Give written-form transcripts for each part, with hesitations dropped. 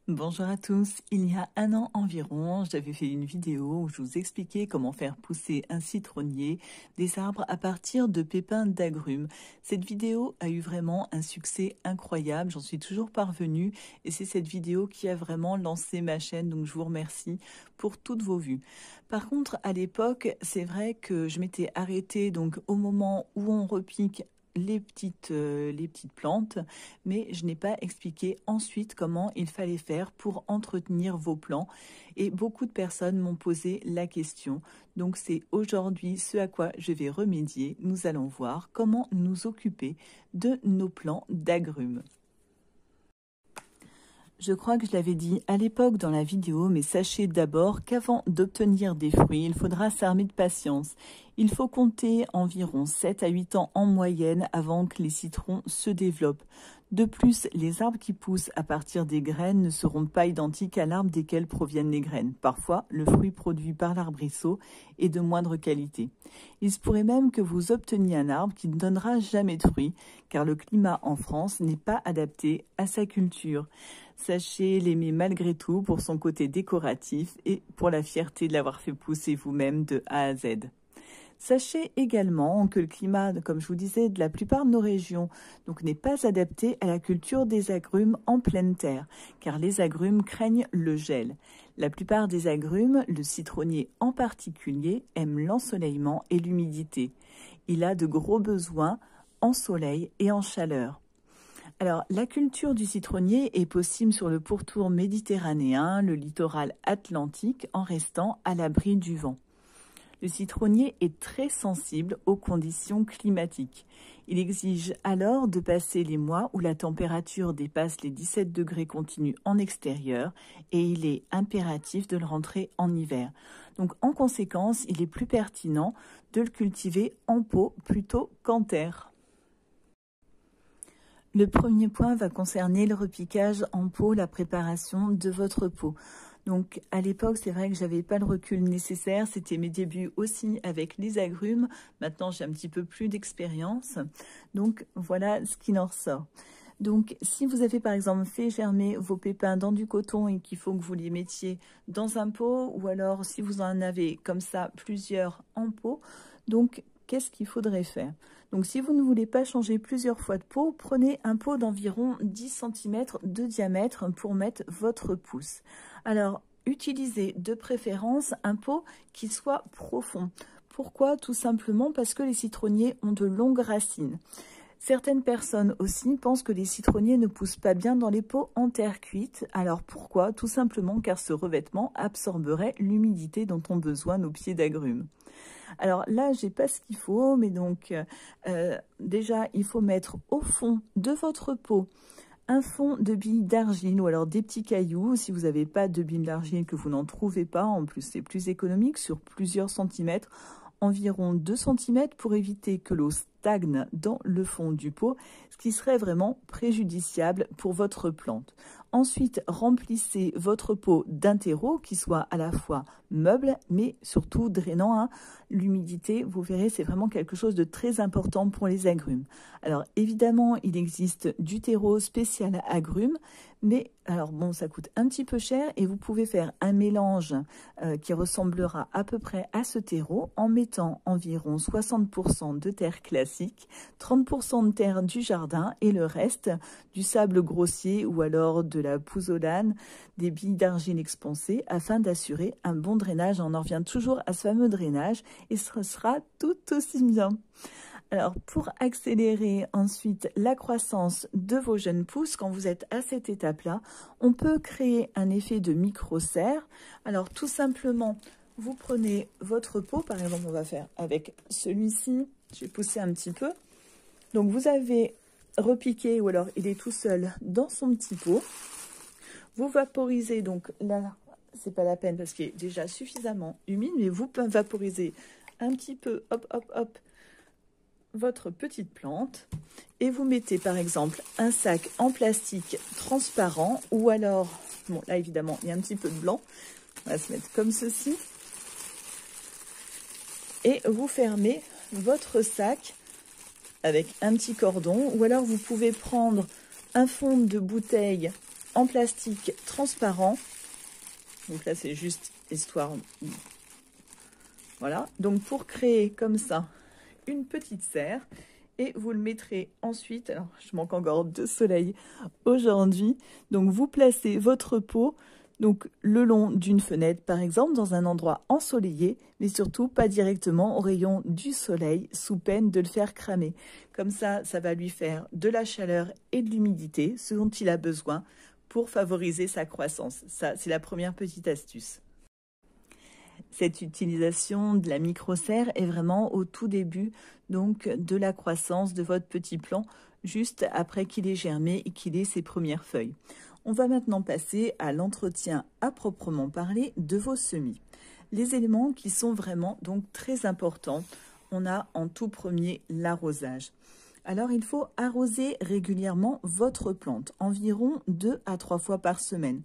Bonjour à tous, il y a un an environ, j'avais fait une vidéo où je vous expliquais comment faire pousser un citronnier, des arbres à partir de pépins d'agrumes. Cette vidéo a eu vraiment un succès incroyable, j'en suis toujours parvenue et c'est cette vidéo qui a vraiment lancé ma chaîne, donc je vous remercie pour toutes vos vues. Par contre, à l'époque, c'est vrai que je m'étais arrêtée donc au moment où on repique les petites plantes, mais je n'ai pas expliqué ensuite comment il fallait faire pour entretenir vos plants. Et beaucoup de personnes m'ont posé la question. Donc c'est aujourd'hui ce à quoi je vais remédier. Nous allons voir comment nous occuper de nos plants d'agrumes. Je crois que je l'avais dit à l'époque dans la vidéo, mais sachez d'abord qu'avant d'obtenir des fruits, il faudra s'armer de patience. Il faut compter environ 7 à 8 ans en moyenne avant que les citrons se développent. De plus, les arbres qui poussent à partir des graines ne seront pas identiques à l'arbre desquels proviennent les graines. Parfois, le fruit produit par l'arbrisseau est de moindre qualité. Il se pourrait même que vous obteniez un arbre qui ne donnera jamais de fruits, car le climat en France n'est pas adapté à sa culture. Sachez l'aimer malgré tout pour son côté décoratif et pour la fierté de l'avoir fait pousser vous-même de A à Z. Sachez également que le climat, comme je vous disais, de la plupart de nos régions n'est pas adapté à la culture des agrumes en pleine terre, car les agrumes craignent le gel. La plupart des agrumes, le citronnier en particulier, aime l'ensoleillement et l'humidité. Il a de gros besoins en soleil et en chaleur. Alors, la culture du citronnier est possible sur le pourtour méditerranéen, le littoral atlantique, en restant à l'abri du vent. Le citronnier est très sensible aux conditions climatiques. Il exige alors de passer les mois où la température dépasse les 17 degrés continus en extérieur et il est impératif de le rentrer en hiver. Donc en conséquence, il est plus pertinent de le cultiver en pot plutôt qu'en terre. Le premier point va concerner le repiquage en pot, la préparation de votre pot. Donc à l'époque, c'est vrai que j'avais pas le recul nécessaire, c'était mes débuts aussi avec les agrumes. Maintenant, j'ai un petit peu plus d'expérience. Donc voilà ce qu'il en ressort. Donc si vous avez par exemple fait germer vos pépins dans du coton et qu'il faut que vous les mettiez dans un pot, ou alors si vous en avez comme ça plusieurs en pot, donc qu'est-ce qu'il faudrait faire? Donc si vous ne voulez pas changer plusieurs fois de pot, prenez un pot d'environ 10 cm de diamètre pour mettre votre pousse. Alors, utilisez de préférence un pot qui soit profond. Pourquoi? Tout simplement parce que les citronniers ont de longues racines. Certaines personnes aussi pensent que les citronniers ne poussent pas bien dans les pots en terre cuite. Alors pourquoi? Tout simplement car ce revêtement absorberait l'humidité dont ont besoin nos pieds d'agrumes. Alors là, j'ai pas ce qu'il faut, mais donc déjà, il faut mettre au fond de votre pot un fond de billes d'argile ou alors des petits cailloux. Si vous n'avez pas de billes d'argile, que vous n'en trouvez pas, en plus c'est plus économique, sur plusieurs centimètres, environ 2 cm pour éviter que l'eau stagne dans le fond du pot, ce qui serait vraiment préjudiciable pour votre plante. Ensuite, remplissez votre pot d'un terreau qui soit à la fois meuble, mais surtout drainant. L'humidité, vous verrez, c'est vraiment quelque chose de très important pour les agrumes. Alors évidemment, il existe du terreau spécial agrumes, mais alors bon, ça coûte un petit peu cher et vous pouvez faire un mélange qui ressemblera à peu près à ce terreau en mettant environ 60% de terre classique, 30% de terre du jardin et le reste du sable grossier ou alors de la pouzzolane, des billes d'argile expansées afin d'assurer un bon drainage. On en revient toujours à ce fameux drainage et ce sera tout aussi bien. Alors, pour accélérer ensuite la croissance de vos jeunes pousses, quand vous êtes à cette étape-là, on peut créer un effet de micro-serre. Alors, tout simplement, vous prenez votre pot, par exemple, on va faire avec celui-ci, je vais pousser un petit peu. Donc, vous avez repiqué, ou alors il est tout seul dans son petit pot. Vous vaporisez, donc là, c'est pas la peine parce qu'il est déjà suffisamment humide, mais vous vaporisez un petit peu, hop, hop, hop, votre petite plante et vous mettez par exemple un sac en plastique transparent ou alors, bon là évidemment il y a un petit peu de blanc, on va se mettre comme ceci et vous fermez votre sac avec un petit cordon ou alors vous pouvez prendre un fond de bouteille en plastique transparent. Donc là, c'est juste histoire... Voilà, donc pour créer comme ça une petite serre, et vous le mettrez ensuite, alors je manque encore de soleil aujourd'hui, donc vous placez votre pot donc le long d'une fenêtre par exemple, dans un endroit ensoleillé, mais surtout pas directement au rayon du soleil, sous peine de le faire cramer. Comme ça va lui faire de la chaleur et de l'humidité, ce dont il a besoin pour favoriser sa croissance. Ça, c'est la première petite astuce. Cette utilisation de la micro-serre est vraiment au tout début donc de la croissance de votre petit plant, juste après qu'il ait germé et qu'il ait ses premières feuilles. On va maintenant passer à l'entretien à proprement parler de vos semis. Les éléments qui sont vraiment donc très importants, on a en tout premier l'arrosage. Alors il faut arroser régulièrement votre plante, environ 2 à 3 fois par semaine.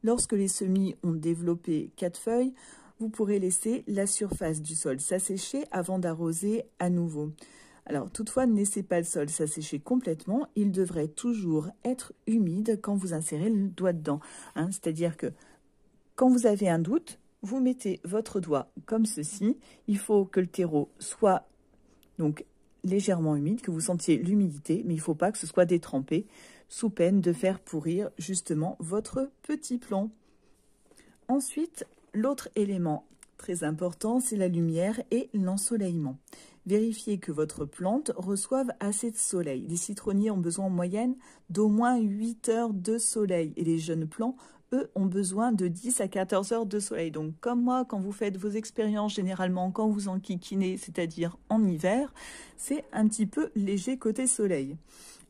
Lorsque les semis ont développé 4 feuilles, vous pourrez laisser la surface du sol s'assécher avant d'arroser à nouveau. Alors toutefois, ne laissez pas le sol s'assécher complètement, il devrait toujours être humide quand vous insérez le doigt dedans. C'est-à-dire que quand vous avez un doute, vous mettez votre doigt comme ceci. Il faut que le terreau soit donc légèrement humide, que vous sentiez l'humidité, mais il ne faut pas que ce soit détrempé, sous peine de faire pourrir justement votre petit plant. Ensuite, l'autre élément très important, c'est la lumière et l'ensoleillement. Vérifiez que votre plante reçoive assez de soleil. Les citronniers ont besoin en moyenne d'au moins 8 heures de soleil et les jeunes plants, eux, ont besoin de 10 à 14 heures de soleil. Donc, comme moi, quand vous faites vos expériences, généralement, quand vous enquiquinez, c'est-à-dire en hiver, c'est un petit peu léger côté soleil.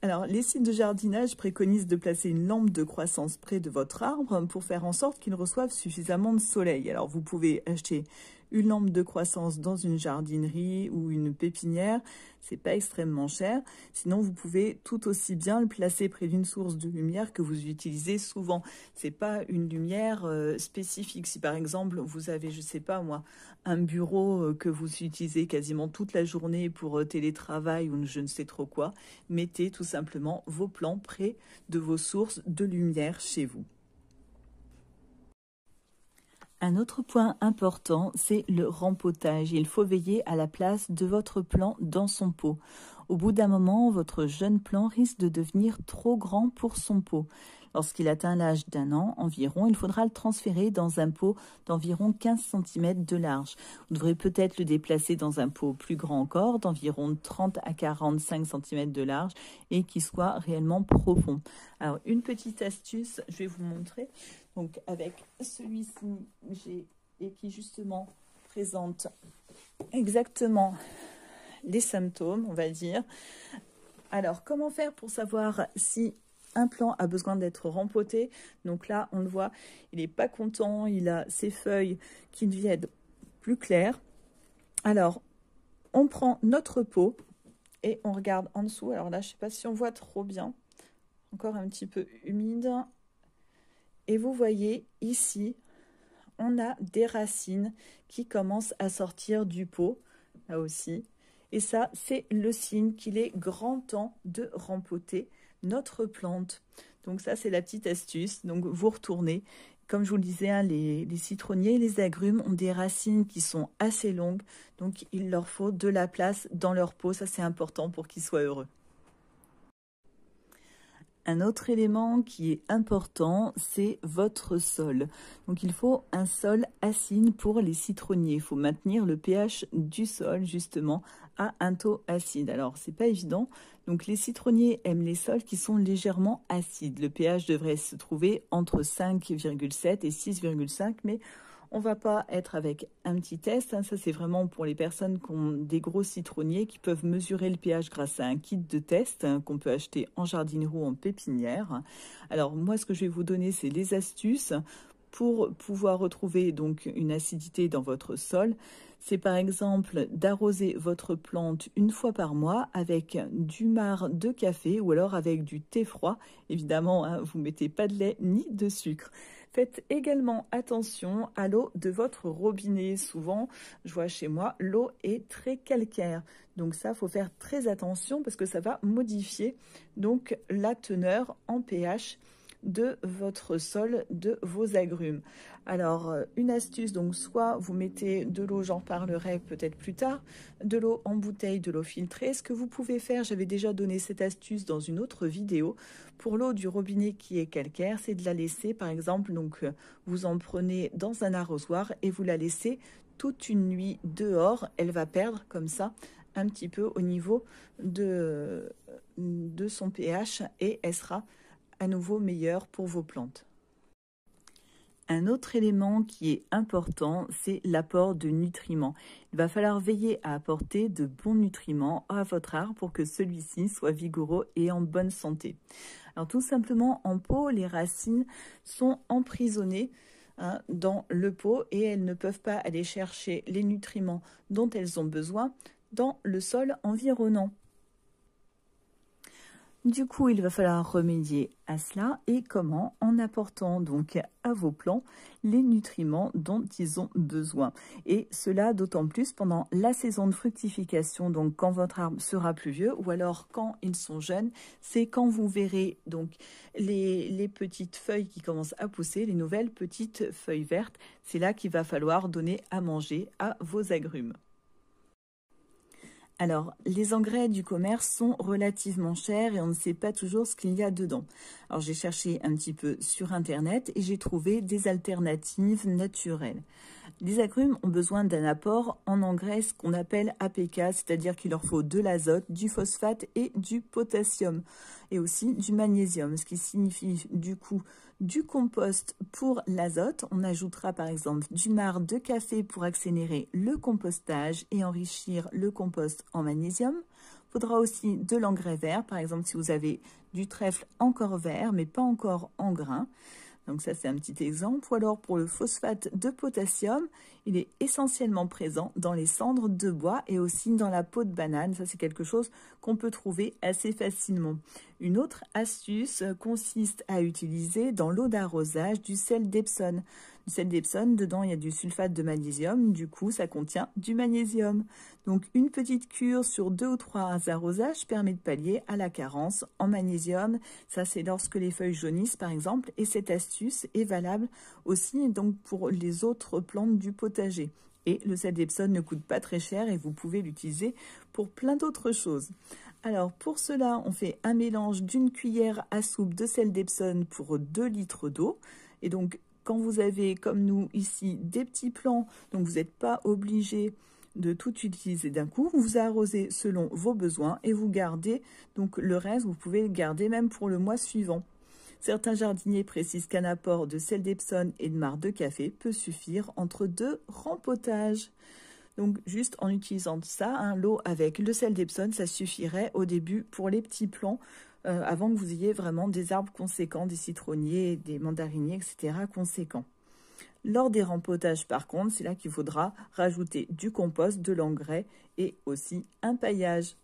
Alors, les sites de jardinage préconisent de placer une lampe de croissance près de votre arbre pour faire en sorte qu'il reçoive suffisamment de soleil. Alors, vous pouvez acheter une lampe de croissance dans une jardinerie ou une pépinière, c'est pas extrêmement cher. Sinon, vous pouvez tout aussi bien le placer près d'une source de lumière que vous utilisez souvent. C'est pas une lumière spécifique. Si par exemple, vous avez, je sais pas moi, un bureau que vous utilisez quasiment toute la journée pour télétravail ou je ne sais trop quoi, mettez tout simplement vos plants près de vos sources de lumière chez vous. Un autre point important, c'est le rempotage. Il faut veiller à la place de votre plant dans son pot. Au bout d'un moment, votre jeune plant risque de devenir trop grand pour son pot. Lorsqu'il atteint l'âge d'1 an environ, il faudra le transférer dans un pot d'environ 15 cm de large. Vous devrez peut-être le déplacer dans un pot plus grand encore, d'environ 30 à 45 cm de large et qui soit réellement profond. Alors, une petite astuce, je vais vous montrer. Donc, avec celui-ci, et qui justement présente exactement les symptômes, on va dire. Alors, comment faire pour savoir si un plant a besoin d'être rempoté? Donc là, on le voit, il n'est pas content, il a ses feuilles qui deviennent plus claires. Alors, on prend notre pot et on regarde en dessous. Alors là, je ne sais pas si on voit trop bien. Encore un petit peu humide. Et vous voyez ici, on a des racines qui commencent à sortir du pot, là aussi. Et ça, c'est le signe qu'il est grand temps de rempoter notre plante. Donc ça, c'est la petite astuce. Donc vous retournez. Comme je vous le disais, les citronniers et les agrumes ont des racines qui sont assez longues. Donc il leur faut de la place dans leur pot. Ça, c'est important pour qu'ils soient heureux. Un autre élément qui est important, c'est votre sol. Donc il faut un sol acide pour les citronniers. Il faut maintenir le pH du sol justement à un taux acide. Alors c'est pas évident. Donc les citronniers aiment les sols qui sont légèrement acides. Le pH devrait se trouver entre 5,7 et 6,5, mais on ne va pas être avec un petit test. Ça, c'est vraiment pour les personnes qui ont des gros citronniers qui peuvent mesurer le pH grâce à un kit de test qu'on peut acheter en jardinerie ou en pépinière. Alors, moi, ce que je vais vous donner, c'est les astuces pour pouvoir retrouver donc une acidité dans votre sol. C'est par exemple d'arroser votre plante 1 fois par mois avec du marc de café ou alors avec du thé froid. Évidemment, vous ne mettez pas de lait ni de sucre. Faites également attention à l'eau de votre robinet. Souvent, je vois chez moi, l'eau est très calcaire. Donc ça, il faut faire très attention parce que ça va modifier donc la teneur en pH de votre sol, de vos agrumes. Alors, une astuce, donc soit vous mettez de l'eau, j'en parlerai peut-être plus tard, de l'eau en bouteille, de l'eau filtrée. Ce que vous pouvez faire, j'avais déjà donné cette astuce dans une autre vidéo, pour l'eau du robinet qui est calcaire, c'est de la laisser, par exemple, donc vous en prenez dans un arrosoir et vous la laissez toute une nuit dehors. Elle va perdre comme ça un petit peu au niveau de son pH et elle sera à nouveau meilleure pour vos plantes. Un autre élément qui est important, c'est l'apport de nutriments. Il va falloir veiller à apporter de bons nutriments à votre arbre pour que celui-ci soit vigoureux et en bonne santé. Alors tout simplement, en pot, les racines sont emprisonnées dans le pot et elles ne peuvent pas aller chercher les nutriments dont elles ont besoin dans le sol environnant. Du coup, il va falloir remédier à cela et comment? En apportant donc à vos plants les nutriments dont ils ont besoin. Et cela d'autant plus pendant la saison de fructification, donc quand votre arbre sera plus vieux ou alors quand ils sont jeunes, c'est quand vous verrez donc les petites feuilles qui commencent à pousser, les nouvelles petites feuilles vertes, c'est là qu'il va falloir donner à manger à vos agrumes. Alors, les engrais du commerce sont relativement chers et on ne sait pas toujours ce qu'il y a dedans. Alors, j'ai cherché un petit peu sur Internet et j'ai trouvé des alternatives naturelles. Les agrumes ont besoin d'un apport en engrais, ce qu'on appelle APK, c'est-à-dire qu'il leur faut de l'azote, du phosphate et du potassium, et aussi du magnésium, ce qui signifie du coup du compost pour l'azote. On ajoutera par exemple du marc de café pour accélérer le compostage et enrichir le compost en magnésium. Il faudra aussi de l'engrais vert, par exemple si vous avez du trèfle encore vert mais pas encore en grains. Donc ça, c'est un petit exemple. Ou alors pour le phosphate de potassium, il est essentiellement présent dans les cendres de bois et aussi dans la peau de banane. Ça, c'est quelque chose qu'on peut trouver assez facilement. Une autre astuce consiste à utiliser dans l'eau d'arrosage du sel d'Epsom. Du sel d'Epsom, dedans, il y a du sulfate de magnésium. Du coup, ça contient du magnésium. Donc, une petite cure sur 2 ou 3 arrosages permet de pallier à la carence en magnésium. Ça, c'est lorsque les feuilles jaunissent, par exemple. Et cette astuce est valable aussi donc pour les autres plantes du potager. Et le sel d'Epsom ne coûte pas très cher et vous pouvez l'utiliser pour plein d'autres choses. Alors, pour cela, on fait un mélange d'une cuillère à soupe de sel d'Epsom pour 2 litres d'eau. Et donc, quand vous avez, comme nous ici, des petits plants, donc vous n'êtes pas obligé de tout utiliser d'un coup, vous arrosez selon vos besoins et vous gardez, donc le reste, vous pouvez le garder même pour le mois suivant. Certains jardiniers précisent qu'un apport de sel d'Epsom et de marc de café peut suffire entre 2 rempotages. Donc juste en utilisant ça, l'eau avec le sel d'Epsom, ça suffirait au début pour les petits plants, avant que vous ayez vraiment des arbres conséquents, des citronniers, des mandariniers, etc. conséquents. Lors des rempotages, par contre, c'est là qu'il faudra rajouter du compost, de l'engrais et aussi un paillage.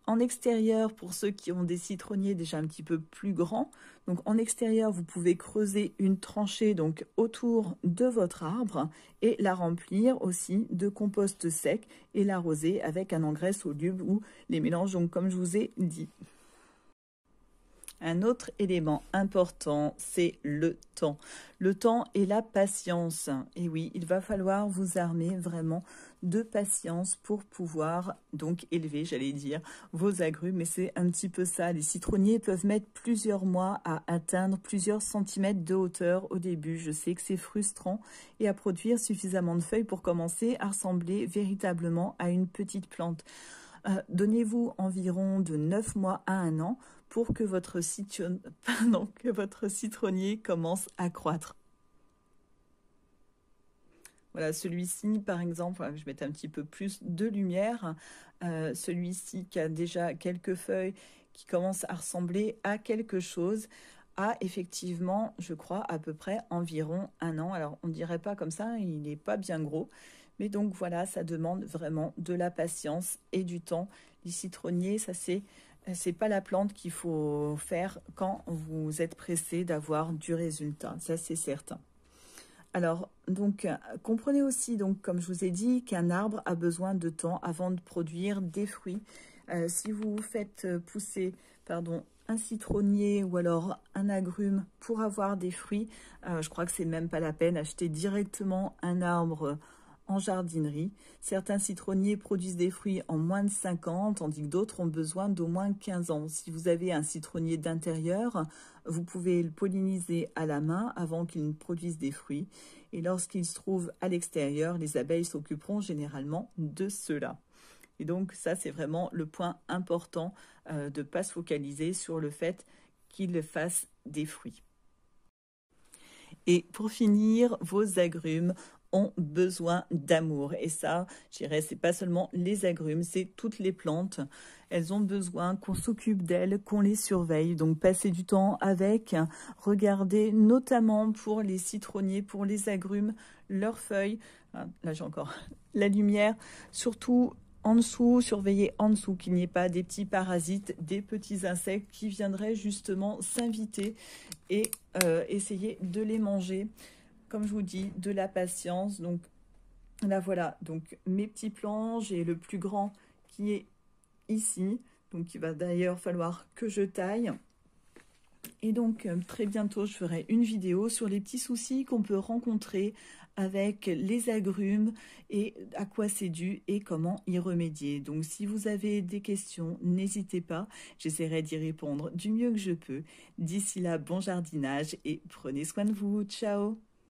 En extérieur, pour ceux qui ont des citronniers déjà un petit peu plus grands, donc en extérieur, vous pouvez creuser une tranchée donc autour de votre arbre et la remplir aussi de compost sec et l'arroser avec un engrais soluble ou les mélanges, donc comme je vous ai dit. Un autre élément important, c'est le temps. Le temps et la patience. Et oui, il va falloir vous armer vraiment de patience pour pouvoir donc élever, j'allais dire, vos agrumes. Et c'est un petit peu ça. Les citronniers peuvent mettre plusieurs mois à atteindre plusieurs centimètres de hauteur au début. Je sais que c'est frustrant et à produire suffisamment de feuilles pour commencer à ressembler véritablement à une petite plante. Donnez-vous environ de 9 mois à 1 an pour que votre citronnier commence à croître. Voilà, celui-ci, par exemple, je vais mettre un petit peu plus de lumière. Celui-ci qui a déjà quelques feuilles qui commencent à ressembler à quelque chose, a effectivement, je crois, à peu près environ 1 an. Alors, on ne dirait pas comme ça, il n'est pas bien gros. Mais donc voilà, ça demande vraiment de la patience et du temps. Les citronniers, ça c'est pas la plante qu'il faut faire quand vous êtes pressé d'avoir du résultat. Ça c'est certain. Alors donc comprenez aussi donc comme je vous ai dit qu'un arbre a besoin de temps avant de produire des fruits. Si vous faites pousser un citronnier ou alors un agrume pour avoir des fruits, je crois que c'est même pas la peine, acheter directement un arbre en jardinerie. Certains citronniers produisent des fruits en moins de 5 ans, tandis que d'autres ont besoin d'au moins 15 ans. Si vous avez un citronnier d'intérieur, vous pouvez le polliniser à la main avant qu'il ne produise des fruits. Et lorsqu'il se trouve à l'extérieur, les abeilles s'occuperont généralement de cela. Et donc ça, c'est vraiment le point important de ne pas se focaliser sur le fait qu'il fasse des fruits. Et pour finir, vos agrumes ont besoin d'amour. Et ça, je dirais, c'est pas seulement les agrumes, c'est toutes les plantes. Elles ont besoin qu'on s'occupe d'elles, qu'on les surveille. Donc, passez du temps avec. Regardez notamment pour les citronniers, pour les agrumes, leurs feuilles. Là, j'ai encore la lumière. Surtout en dessous, surveillez en dessous qu'il n'y ait pas des petits parasites, des petits insectes qui viendraient justement s'inviter et essayer de les manger. Comme je vous dis, de la patience. Donc là, voilà. Donc mes petits plants, j'ai le plus grand qui est ici. Donc il va d'ailleurs falloir que je taille. Et donc très bientôt, je ferai une vidéo sur les petits soucis qu'on peut rencontrer avec les agrumes et à quoi c'est dû et comment y remédier. Donc si vous avez des questions, n'hésitez pas, j'essaierai d'y répondre du mieux que je peux. D'ici là, bon jardinage et prenez soin de vous. Ciao!